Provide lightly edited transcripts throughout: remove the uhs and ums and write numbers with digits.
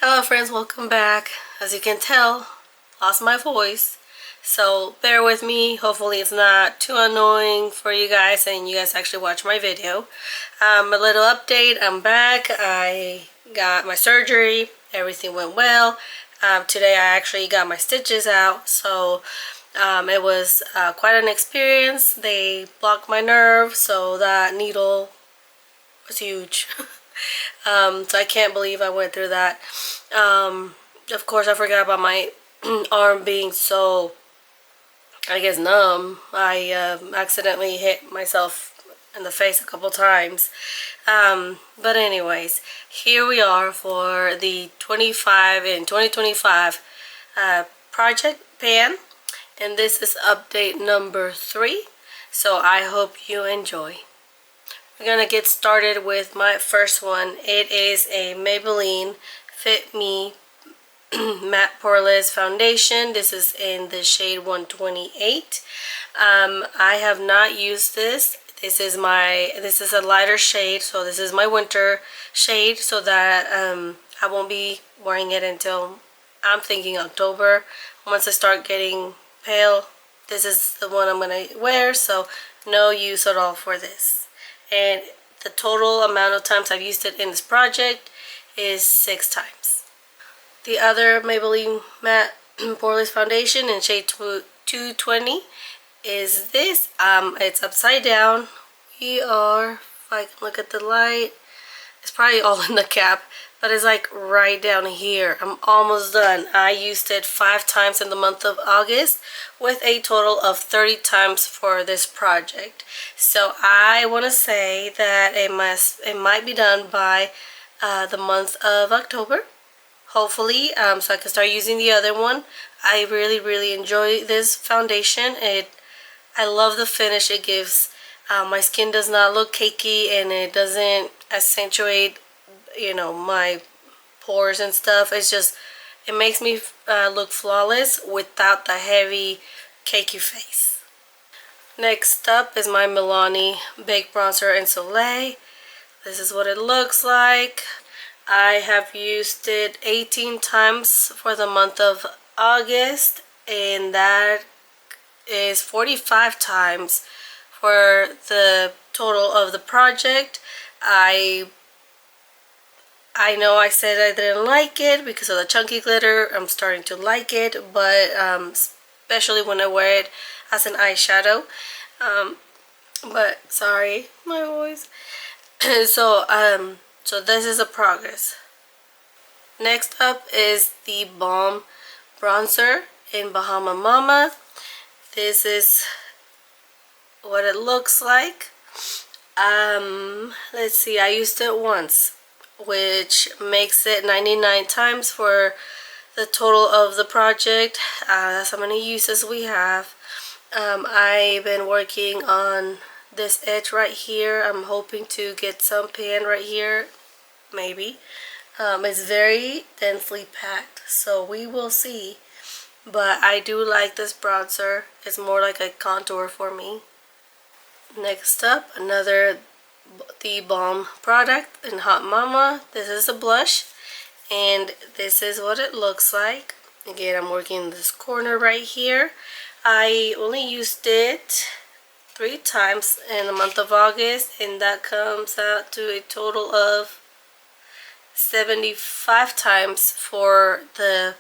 Hello friends, welcome back. As you can tell, lost my voice, so bear with me. Hopefully it's not too annoying for you guys and you guys actually watch my video. A little update, I'm back. I got my surgery, everything went well. Today I actually got my stitches out, so it was quite an experience. They blocked my nerve, so that needle was huge. So I can't believe I went through that. Of course, I forgot about my arm being so, I guess, numb. I accidentally hit myself in the face a couple times. But anyways, here we are for the 2025 project pan, and this is update number 3. So I hope you enjoy. We're gonna get started with my first one. It is a Maybelline Fit Me Matte Poreless Foundation. This is in the shade 128. I have not used this. This is a lighter shade, so this is my winter shade, so that I won't be wearing it until, I'm thinking, October. Once I start getting pale, this is the one I'm gonna wear, so no use at all for this. And the total amount of times I've used it in this project is 6 times. The other Maybelline Matte Poreless Foundation in shade 220 is this. It's upside down. If I can look at the light, it's probably all in the cap, but it's like right down here. I'm almost done. I used it 5 times in the month of August with a total of 30 times for this project. So I want to say that it might be done by the month of October, hopefully, so I can start using the other one. I really enjoy this foundation. I love the finish it gives. My skin does not look cakey, and it doesn't accentuate, my pores and stuff. It makes me look flawless without the heavy cakey face. Next up is my Milani Baked Bronzer in Soleil. This is what it looks like. I have used it 18 times for the month of August, and that is 45 times for the total of the project. I know I said I didn't like it because of the chunky glitter. I'm starting to like it, but especially when I wear it as an eyeshadow. But sorry, my voice. So this is a progress. Next up is the Balm Bronzer in Bahama Mama. This is what it looks like. Let's see, I used it once, which makes it 99 times for the total of the project. That's how many uses we have. I've been working on this edge right here. I'm hoping to get some pan right here, maybe. It's very densely packed, so we will see. But I do like this bronzer. It's more like a contour for me. Next up, another The Balm product in Hot Mama. This is a blush, and this is what it looks like. Again, I'm working in this corner right here. I only used it 3 times in the month of August, and that comes out to a total of 75 times for the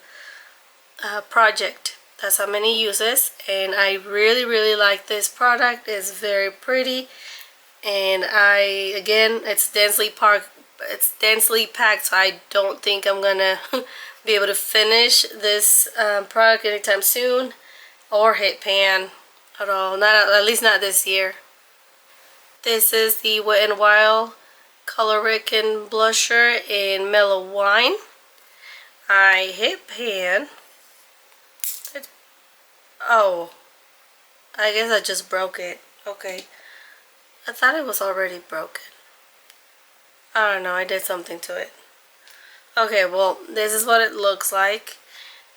project. That's how many uses, and I really like this product. It's very pretty, and again, it's densely packed, so I don't think I'm gonna be able to finish this product anytime soon or hit pan at all. At least not this year. This is the Wet n Wild Color Ricken blusher in Mellow Wine. I hit pan. Oh, I guess I just broke it. Okay, I thought it was already broken. I don't know, I did something to it. Okay, well, this is what it looks like.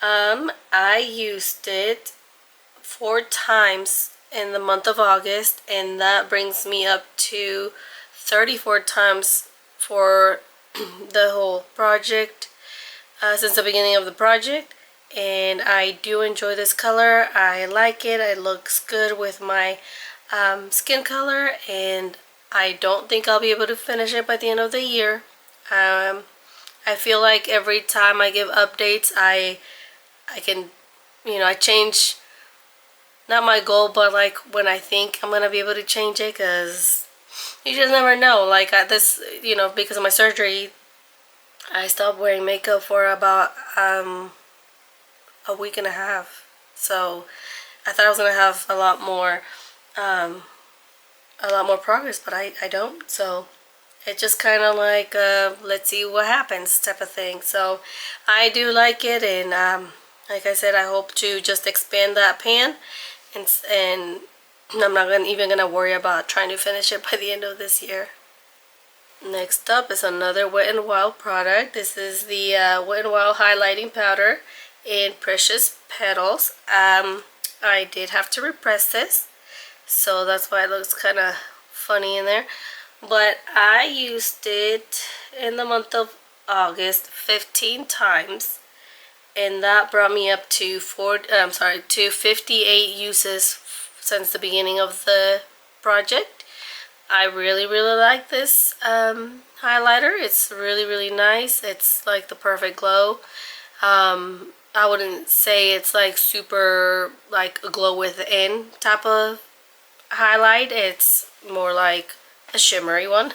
I used it 4 times in the month of August, and that brings me up to 34 times for the whole project. since the beginning of the project, and I do enjoy this color. I like it. It looks good with my skin color, and I don't think I'll be able to finish it by the end of the year. I feel like every time I give updates, I can, I change, not my goal, but like when I think I'm gonna be able to change it, because you just never know. Like this, because of my surgery, I stopped wearing makeup for about a week and a half. So I thought I was gonna have a lot more progress, but I don't. So it's just kind of like let's see what happens type of thing. So I do like it, and like I said, I hope to just expand that pan, and I'm not even gonna worry about trying to finish it by the end of this year. Next up is another Wet n Wild product. This is the Wet n Wild highlighting powder in Precious Petals. I did have to repress this, so that's why it looks kind of funny in there. But I used it in the month of August 15 times, and that brought me up to 58 uses since the beginning of the project. I really like this highlighter. It's really nice. It's like the perfect glow. I wouldn't say it's like super like a glow within type of highlight. It's more like a shimmery one.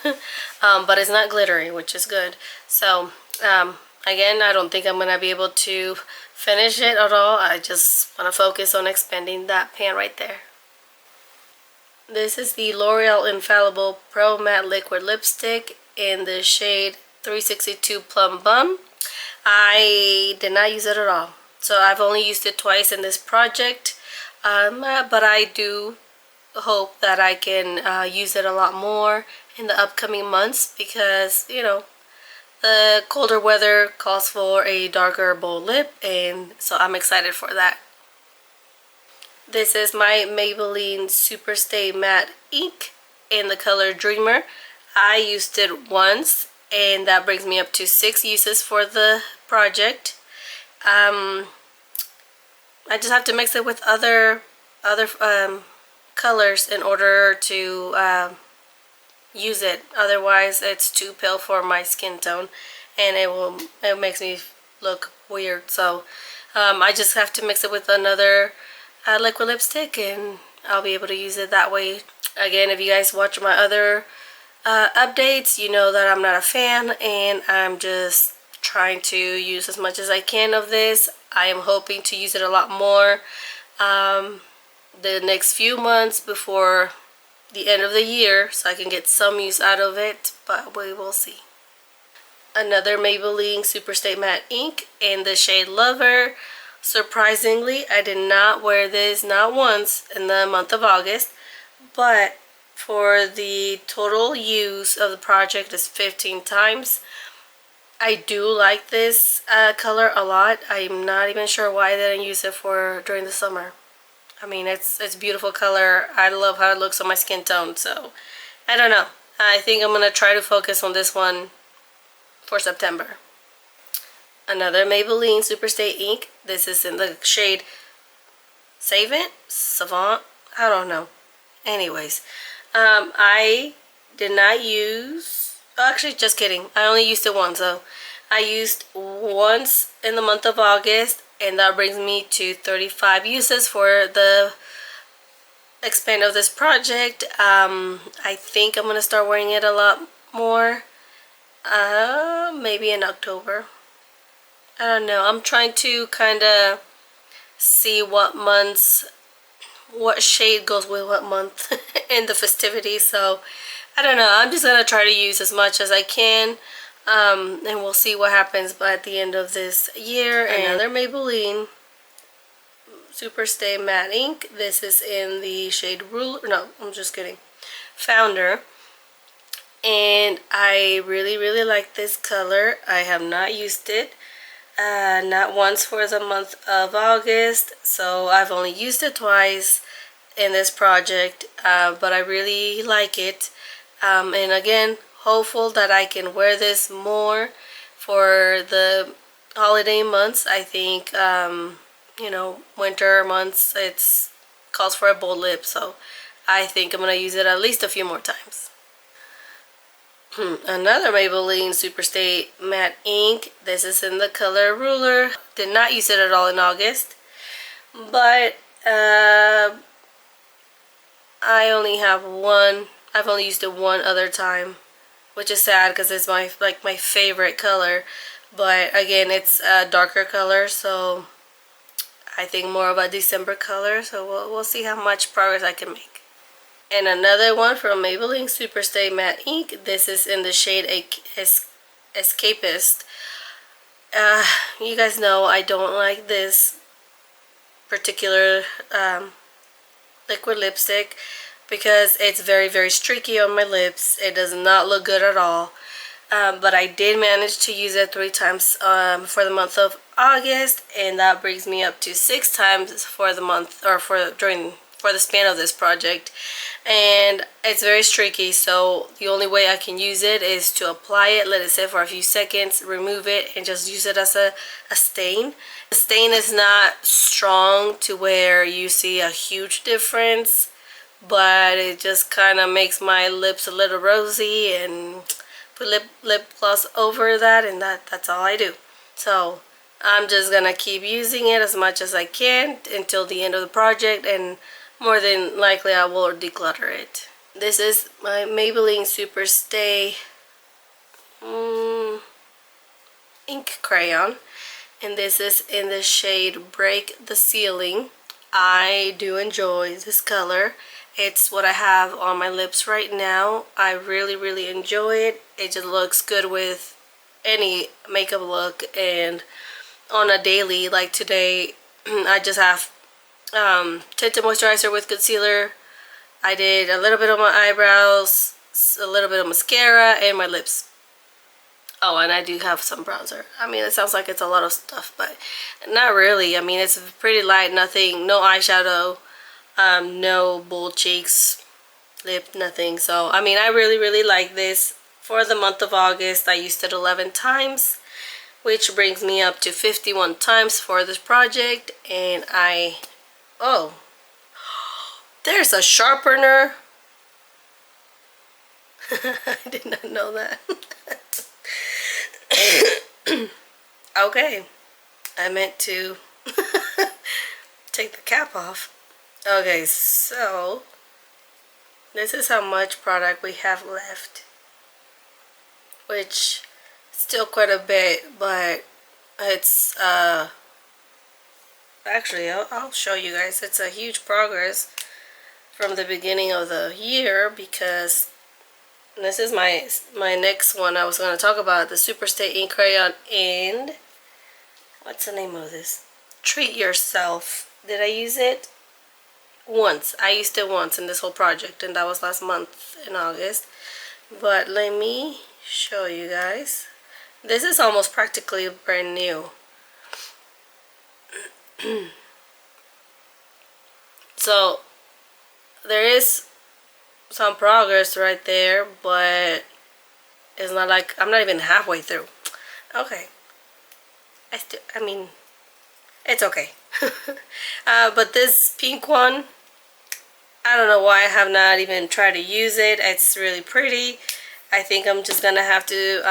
But it's not glittery, which is good. So again, I don't think I'm gonna be able to finish it at all. I just want to focus on expanding that pan right there. This is the L'Oreal Infallible Pro Matte Liquid Lipstick in the shade 362 Plum Bum. I did not use it at all. So I've only used it twice in this project. But I do hope that I can use it a lot more in the upcoming months, because, the colder weather calls for a darker bold lip, and so I'm excited for that. This is my Maybelline Superstay Matte Ink in the color Dreamer. I used it once, and that brings me up to 6 uses for the project. I just have to mix it with other colors in order to use it. Otherwise, it's too pale for my skin tone, and it makes me look weird. So I just have to mix it with another liquid lipstick, and I'll be able to use it that way. Again, if you guys watch my other updates, you know that I'm not a fan, and I'm just trying to use as much as I can of this. I am hoping to use it a lot more the next few months before the end of the year, so I can get some use out of it, but we will see. Another Maybelline Superstay Matte Ink in the shade Lover. Surprisingly, I did not wear this not once in the month of August, but for the total use of the project is 15 times. I do like this color a lot. I'm not even sure why I didn't use it during the summer. I mean, it's a beautiful color. I love how it looks on my skin tone, so I don't know. I think I'm going to try to focus on this one for September. Another Maybelline Superstay Ink. This is in the shade Savant. I don't know. Anyways, I did not use, actually, just kidding. I only used it once. So I used once in the month of August, and that brings me to 35 uses for the expand of this project. I think I'm going to start wearing it a lot more. Maybe in October. I don't know. I'm trying to kind of see what shade goes with what month in the festivities. So I don't know. I'm just gonna try to use as much as I can, and we'll see what happens by the end of this year. Another Maybelline Superstay Matte Ink. This is in the shade Ruler. No, I'm just kidding. Founder. And I really like this color. I have not used it. Not once for the month of August, so I've only used it twice in this project, but I really like it, and again, hopeful that I can wear this more for the holiday months. I think winter months it's calls for a bold lip, so I think I'm gonna use it at least a few more times. Another Maybelline Superstay Matte Ink. This is in the color Ruler. Did not use it at all in August, but I only have one. I've only used it one other time, which is sad because it's my favorite color. But again, it's a darker color, so I think more of a December color. So we'll see how much progress I can make. And another one from Maybelline Superstay Matte Ink. This is in the shade Escapist. You guys know I don't like this particular liquid lipstick because it's very, very streaky on my lips. It does not look good at all. But I did manage to use it 3 times for the month of August, and that brings me up to 6 times for the month, or for the span of this project. And it's very streaky, so the only way I can use it is to apply it, let it sit for a few seconds, remove it, and just use it as a stain. The stain is not strong to where you see a huge difference, but it just kind of makes my lips a little rosy, and put lip gloss over that, and that's all I do. So I'm just gonna keep using it as much as I can until the end of the project, and more than likely I will declutter it. This is my Maybelline Superstay ink crayon, and this is in the shade Break the Ceiling. I do enjoy this color. It's what I have on my lips right now. I really, really enjoy it. It just looks good with any makeup look, and on a daily, like today, I just have tinted moisturizer with concealer. I did a little bit on my eyebrows, a little bit of mascara, and my lips. Oh, and I do have some bronzer. I mean, it sounds like it's a lot of stuff, but not really. I mean, it's pretty light, nothing, no eyeshadow, no bold cheeks, lip, nothing. So, I mean, I really, really like this. For the month of August, I used it 11 times, which brings me up to 51 times for this project. And oh, there's a sharpener. I did not know that. Okay, I meant to take the cap off. Okay, so this is how much product we have left, which is still quite a bit, but it's actually I'll show you guys. It's a huge progress from the beginning of the year, because this is my next one I was going to talk about, the Superstay ink crayon, and what's the name of this? Treat Yourself. Did I use it? Once. I used it once in this whole project, and that was last month in August. But let me show you guys. This is almost practically brand new. So there is some progress right there, but it's not like I'm not even halfway through. Okay, I mean, it's okay. But this pink one, I don't know why I have not even tried to use it. It's really pretty. I think I'm just gonna have to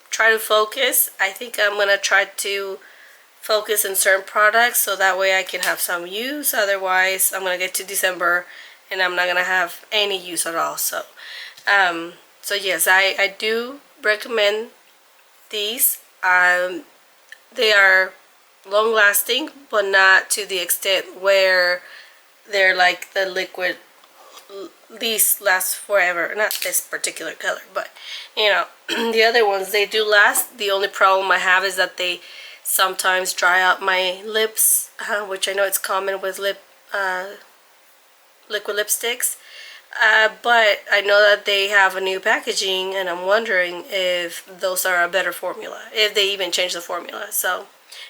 try to focus. I think I'm gonna try to focus in certain products so that way I can have some use. Otherwise, I'm gonna get to December and I'm not gonna have any use at all. So yes, I do recommend these. They are long lasting, but not to the extent where they're like the liquid, these last forever. Not this particular color, but you know, the other ones, they do last. The only problem I have is that they sometimes dry out my lips, which I know it's common with liquid lipsticks, but I know that they have a new packaging, and I'm wondering if those are a better formula, if they even change the formula. So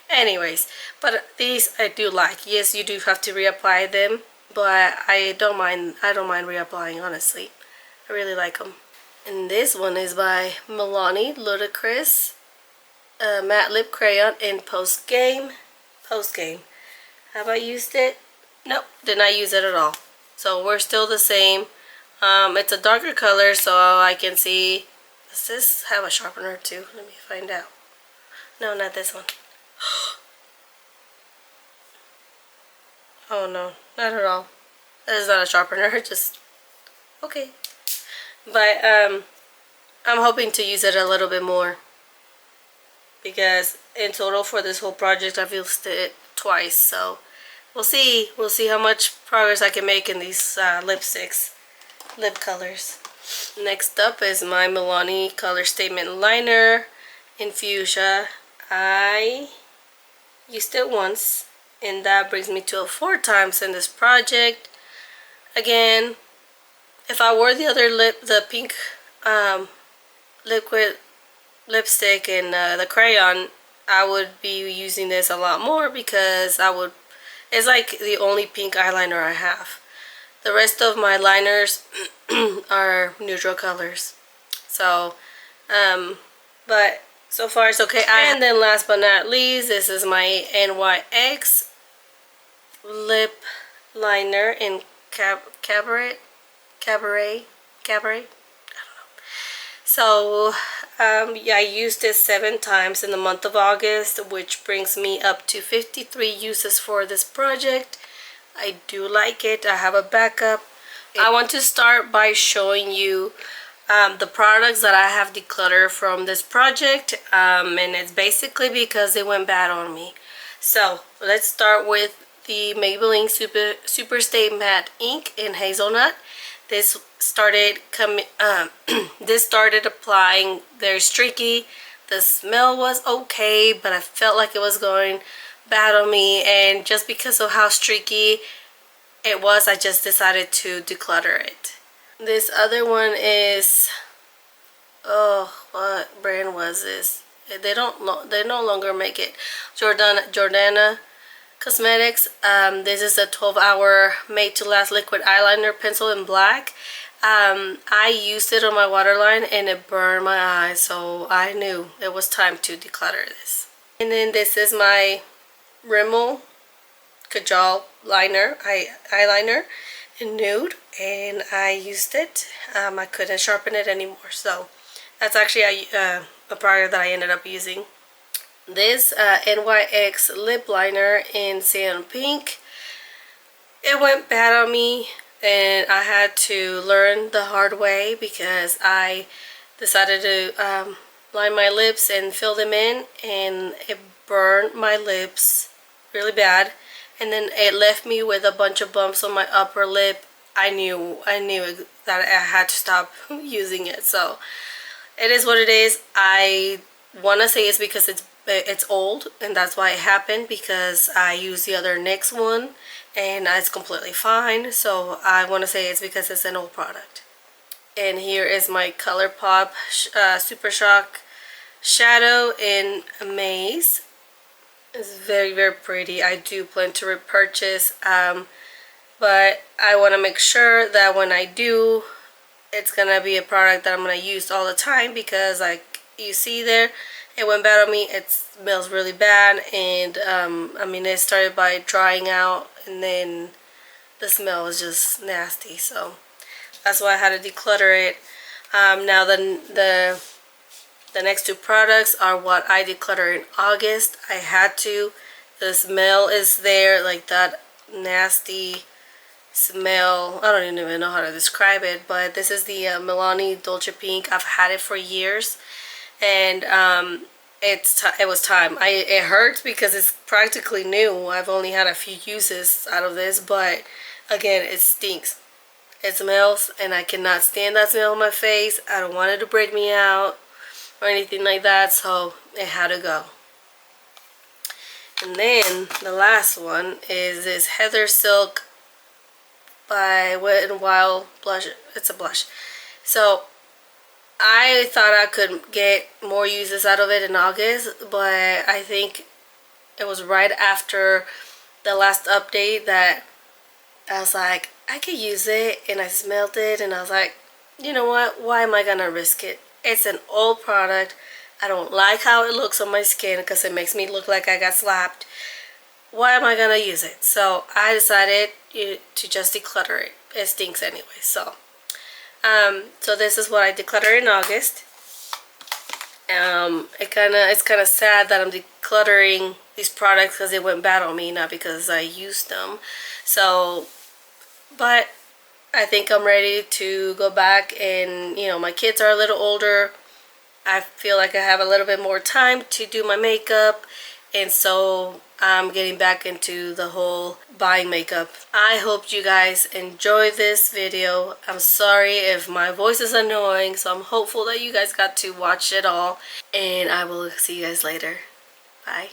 anyways, but these I do like. Yes, you do have to reapply them, but I don't mind reapplying, honestly. I really like them. And this one is by Milani Ludacris. matte lip crayon in Post Game. Have I used it? Nope, did not use it at all. So we're still the same. It's a darker color, so I can see. Does this have a sharpener too? Let me find out. No, not this one. Oh no, not at all. That is not a sharpener, just okay. But I'm hoping to use it a little bit more, because in total for this whole project I've used it twice. So we'll see how much progress I can make in these lip colors. Next up is my Milani Color Statement Liner in Fuchsia. I used it once, and that brings me to 4 times in this project. Again, if I wore the pink liquid lipstick and the crayon, I would be using this a lot more, because it's like the only pink eyeliner I have. The rest of my liners are neutral colors. So, but so far it's okay. And then last but not least, this is my NYX lip liner in Cabaret. So yeah, I used it 7 times in the month of August, which brings me up to 53 uses for this project. I do like it. I have a backup. I want to start by showing you the products that I have decluttered from this project, and it's basically because they went bad on me. So let's start with the Maybelline Super Stay Matte Ink in Hazelnut. This started applying very streaky. The smell was okay, but I felt like it was going bad on me, and just because of how streaky it was, I just decided to declutter it. This other one is, oh, what brand was this? They no longer make it. Jordana Cosmetics. This is a 12-hour made to last liquid eyeliner pencil in black. I used it on my waterline and it burned my eyes, so I knew it was time to declutter this. And then this is my Rimmel Kajal eyeliner in nude, and I used it. I couldn't sharpen it anymore, so that's actually a product that I ended up using. This NYX lip liner in Sand Pink. It went bad on me, and I had to learn the hard way, because I decided to line my lips and fill them in, and it burned my lips really bad, and then it left me with a bunch of bumps on my upper lip. I knew that I had to stop using it, so it is what it is. I want to say it's because it's old, and that's why it happened, because I used the other NYX one and it's completely fine. So I want to say it's because it's an old product. And here is my ColourPop Super Shock shadow in Amaze. It's very, very pretty. I do plan to repurchase, but I want to make sure that when I do, it's gonna be a product that I'm gonna use all the time, because like you see there, it went bad on me. It smells really bad, and I mean, it started by drying out, and then the smell was just nasty. So that's why I had to declutter it. Now the next 2 products are what I decluttered in August. I had to. The smell is there, like that nasty smell. I don't even know how to describe it, but this is the Milani Dolce Pink. I've had it for years, and it was time. It hurts because it's practically new. I've only had a few uses out of this, but again, it stinks. It smells, and I cannot stand that smell on my face. I don't want it to break me out or anything like that, so it had to go. And then the last one is this Heather Silk by Wet n Wild blush. It's a blush. So I thought I could get more uses out of it in August, but I think it was right after the last update that I was like, I could use it, and I smelled it, and I was like, you know what, why am I gonna risk it? It's an old product. I don't like how it looks on my skin because it makes me look like I got slapped. Why am I gonna use it? So I decided to just declutter it. It stinks anyway. So this is what I decluttered in August. It's kind of sad that I'm decluttering these products because they went bad on me, not because I used them. So, but I think I'm ready to go back, and my kids are a little older. I feel like I have a little bit more time to do my makeup, and so I'm getting back into the whole buying makeup. I hope you guys enjoy this video. I'm sorry if my voice is annoying, so I'm hopeful that you guys got to watch it all, and I will see you guys later. Bye.